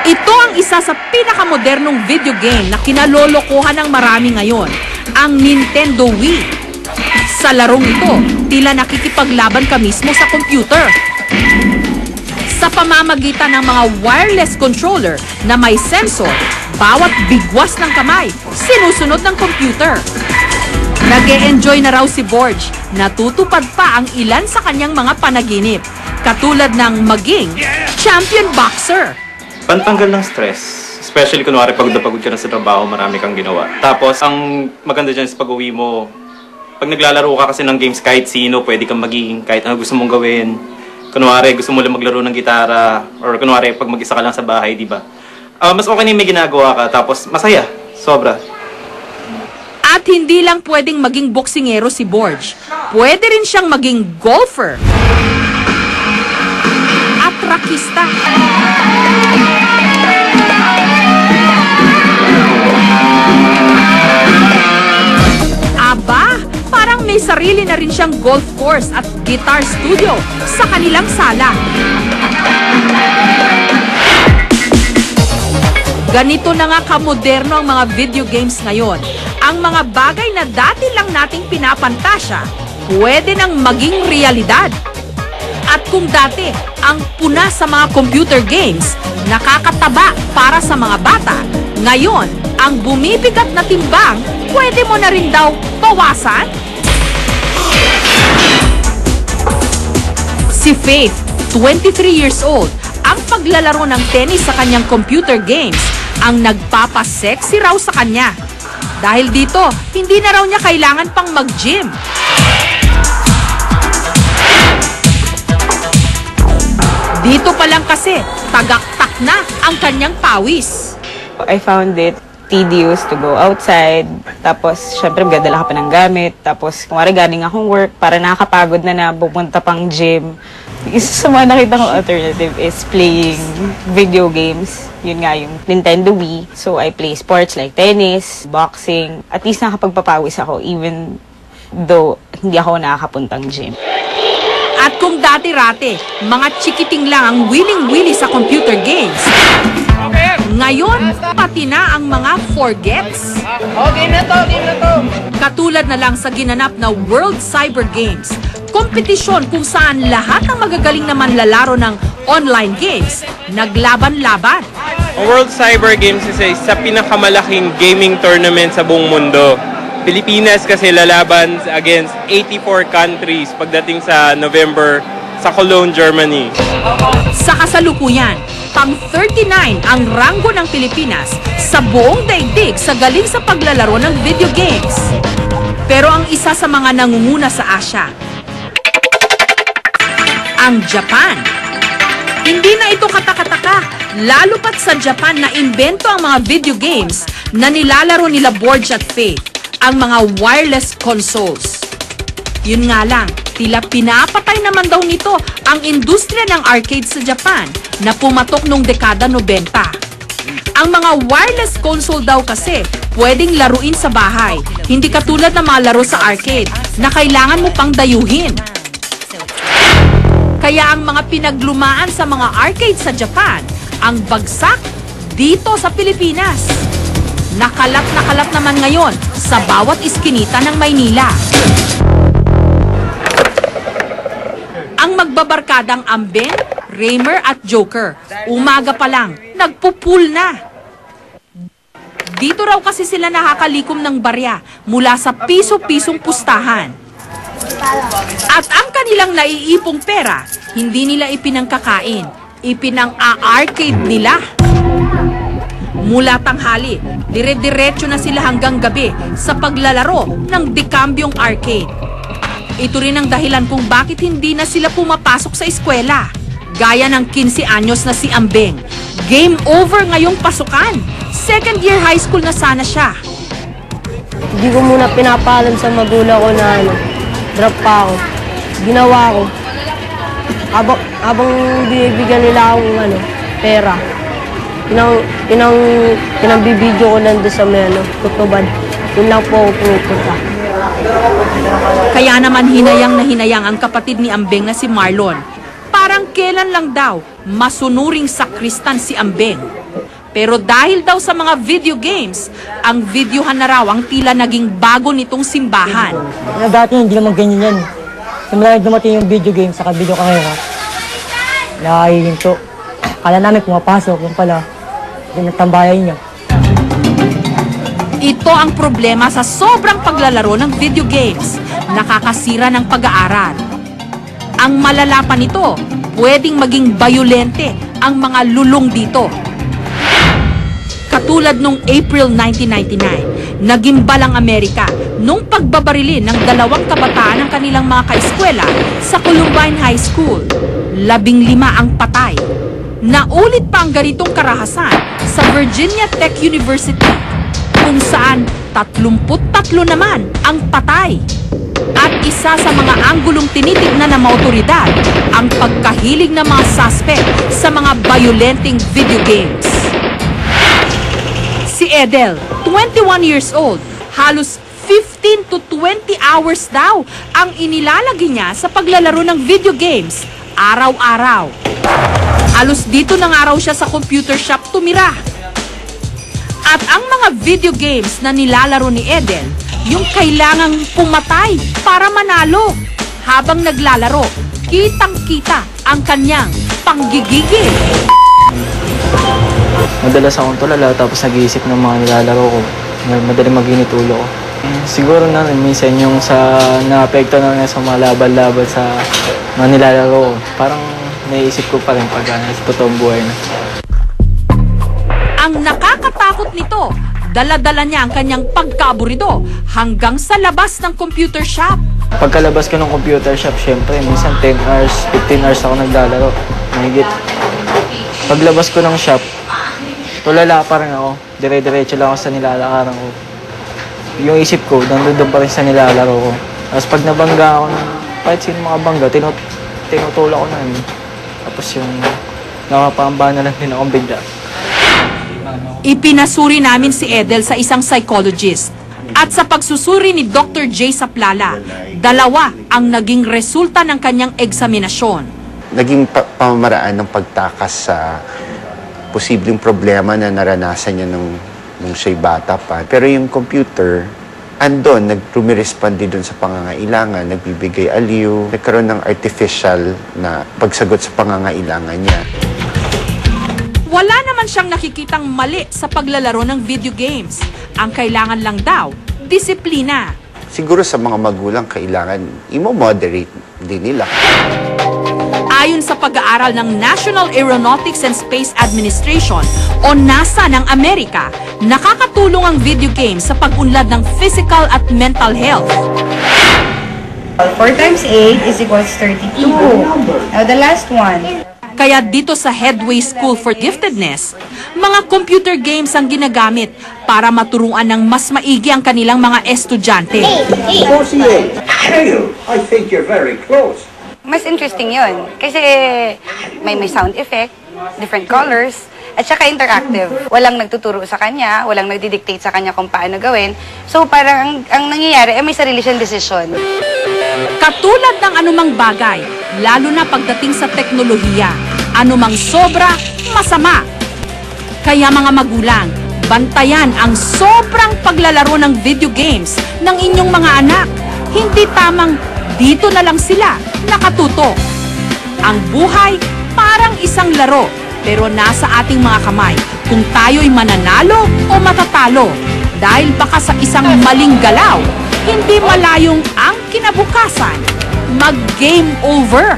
Ito ang isa sa pinakamodernong video game na kinalolokohan ng marami ngayon, ang Nintendo Wii. Sa larong ito, tila nakikipaglaban ka mismo sa computer. Sa pamamagitan ng mga wireless controller na may sensor, bawat bigwas ng kamay, sinusunod ng computer. Nag-e-enjoy na raw si Borge, natutupad pa ang ilan sa kanyang mga panaginip, katulad ng maging champion boxer. Pantanggal ng stress, especially kunwari pagod na pagod ka na sa trabaho, marami kang ginawa. Tapos, ang maganda dyan is pag-uwi mo, pag naglalaro ka kasi ng games kahit sino, pwede kang maging kahit ano gusto mong gawin. Kunwari, gusto mo lang maglaro ng gitara, or kunwari, pag mag-isa ka lang sa bahay, di ba? Mas okay na may ginagawa ka, tapos masaya, sobra. At hindi lang pwedeng maging boksingero si Borge, pwede rin siyang maging golfer at rakista. Aba, parang may sarili na rin siyang golf course at guitar studio sa kanilang sala. Ganito na nga kamoderno ang mga video games ngayon. Ang mga bagay na dati lang nating pinapantasya, pwede nang maging realidad. At kung dati, ang puna sa mga computer games, nakakataba para sa mga bata, ngayon, ang bumibigat na timbang, pwede mo na rin daw bawasan? Si Faith, 23 years old, ang paglalaro ng tennis sa kanyang computer games ang nagpapasexy raw sa kanya. Dahil dito, hindi na raw niya kailangan pang mag-gym. Dito pa lang kasi, tagaktak na ang kanyang pawis. I found it tedious to go outside. Tapos, syempre, gadala ka pa ng gamit. Tapos, kung galing akong work, para nakakapagod na pupunta pang gym. Isa sa mga nakita kong alternative is playing video games. Yun nga yung Nintendo Wii. So, I play sports like tennis, boxing. At least nakakapagpapawis ako even though hindi ako nakakapuntang gym. At kung dati-rate, mga chikiting lang ang willing-willy sa computer games. Ngayon, pati na ang mga forgets. Game na to. Katulad na lang sa ginanap na World Cyber Games, kompetisyon kung saan lahat ng magagaling na manlalaro ng online games, naglaban-laban. World Cyber Games is isa pinakamalaking gaming tournament sa buong mundo. Pilipinas kasi lalaban against 84 countries pagdating sa November sa Cologne, Germany. Sa kasalukuyan, pang-39 ang ranggo ng Pilipinas sa buong daigdig sa galing sa paglalaro ng video games. Pero ang isa sa mga nangunguna sa Asia, ang Japan. Hindi na ito katakataka, lalo pat sa Japan na imbento ang mga video games na nilalaro nila Borge at Faith, ang mga wireless consoles. Yun nga lang, tila pinapatay naman daw nito ang industriya ng arcade sa Japan na pumatok nung dekada 90. Ang mga wireless console daw kasi pwedeng laruin sa bahay, hindi katulad ng mga laro sa arcade na kailangan mo pang dayuhin. Kaya ang mga pinaglumaan sa mga arcade sa Japan, ang bagsak dito sa Pilipinas. Nakalat naman ngayon sa bawat iskinita ng Maynila. Ang magbabarkadang Ambeng, Raymer at Joker, umaga pa lang, nagpupul na. Dito raw kasi sila nakakalikom ng barya mula sa piso-pisong pustahan. At ang kanilang naiipong pera, hindi nila ipinangkakain, ipinang-a-arcade nila. Mula tanghali, dire-diretso na sila hanggang gabi sa paglalaro ng dekambyong arcade. Ito rin ang dahilan kung bakit hindi na sila pumapasok sa eskwela. Gaya ng 15 anyos na si Ambeng. Game over ngayong pasukan. Second year high school na sana siya. Hindi ko muna pinapalam sa magulang ko na drop pa ako. Ginawa ko. Habang binibigyan nila akong pera. Pinambibidyo ko lang doon sa tutubad. Yun lang po ako pumupunta. Kaya naman hinayang na hinayang ang kapatid ni Ambeng na si Marlon Parang kailan lang daw masunuring sakristan si Ambeng. Pero dahil daw sa mga video games, ang videohan na raw ang tila naging bago nitong simbahan. Dati hindi naman ganyan yan. Simula na dumating yung video game sa video kamera, nakahihinto. Kala namin pumapasok, yung pala, tambayan niya. Ito ang problema sa sobrang paglalaro ng video games. Nakakasira ng pag-aaral. Ang malala pa nito, pwedeng maging bayolente ang mga lulong dito. Katulad nung April 1999, nagimbal ang Amerika nung pagbabarilin ng 2 kabataan ng kanilang mga kaeskwela sa Columbine High School. 15 ang patay. Naulit pa ang ganitong karahasan sa Virginia Tech University, kung saan 33 naman ang patay. At isa sa mga anggulong tinitignan ng mga otoridad ang pagkahilig ng mga suspect sa mga violenteng video games. Si Edel, 21 years old, halos 15 to 20 hours daw ang inilalagay niya sa paglalaro ng video games araw-araw. Halos dito na nga raw siya sa computer shop tumira. At ang mga video games na nilalaro ni Edel, yung kailangang pumatay para manalo. Habang naglalaro, kitang-kita ang kanyang panggigigil. Madalas akong tulala tapos nag-iisip ng mga nilalaro ko. Madaling maginit ulo ko. Siguro na minsan yung sa naapekto na nga sa mga laban-laban sa mga nilalaro ko. Parang naiisip ko pa rin pag sa totoong buhay na. Ang nakakatakot nito, dala-dala niya ang kanyang pagkaaburido hanggang sa labas ng computer shop. Pagkalabas ko ng computer shop, syempre, minsan 10 hours, 15 hours ako naglalaro. Mahigit. Paglabas ko ng shop, tulala pa rin ako. Dire-diretso lang ako sa nilalakaran ko. Yung isip ko, nandun pa rin sa nilalaro ko. Tapos pag nabangga ako ng kahit sino makabangga, tinutulak ko na yun. Tapos yung nakapamba na lang din akong bigla. Ipinasuri namin si Edel sa isang psychologist. At sa pagsusuri ni Dr. J. Saplala, 2 ang naging resulta ng kanyang eksaminasyon. Naging pamamaraan ng pagtakas sa posibleng problema na naranasan niya nung siya'y bata pa. Pero yung computer, andon, nag-respond din doon sa pangangailangan, nagbibigay aliw, nagkaroon ng artificial na pagsagot sa pangangailangan niya. Wala naman siyang nakikitang mali sa paglalaro ng video games. Ang kailangan lang daw, disiplina. Siguro sa mga magulang, kailangan imo-moderate din nila. Ayon sa pag-aaral ng National Aeronautics and Space Administration o NASA ng Amerika, nakakatulong ang video games sa pag-unlad ng physical at mental health. 4 times 8 is equals 32. Now the last one. Kaya dito sa Headway School for Giftedness, mga computer games ang ginagamit para maturuan ng mas maigi ang kanilang mga estudyante. 48. I think you're very close. Mas interesting yun. Kasi may sound effect, different colors, at saka interactive. Walang nagtuturo sa kanya, walang nagdidictate sa kanya kung paano gawin. So parang ang nangyayari ay may sarili siyang desisyon. Katulad ng anumang bagay, lalo na pagdating sa teknolohiya, anumang sobra, masama. Kaya mga magulang, bantayan ang sobrang paglalaro ng video games ng inyong mga anak. Hindi tamang dito na lang sila nakatutok. Ang buhay parang isang laro, pero nasa ating mga kamay kung tayo'y mananalo o matatalo. Dahil baka sa isang maling galaw, hindi malayong ang kinabukasan, mag-game over.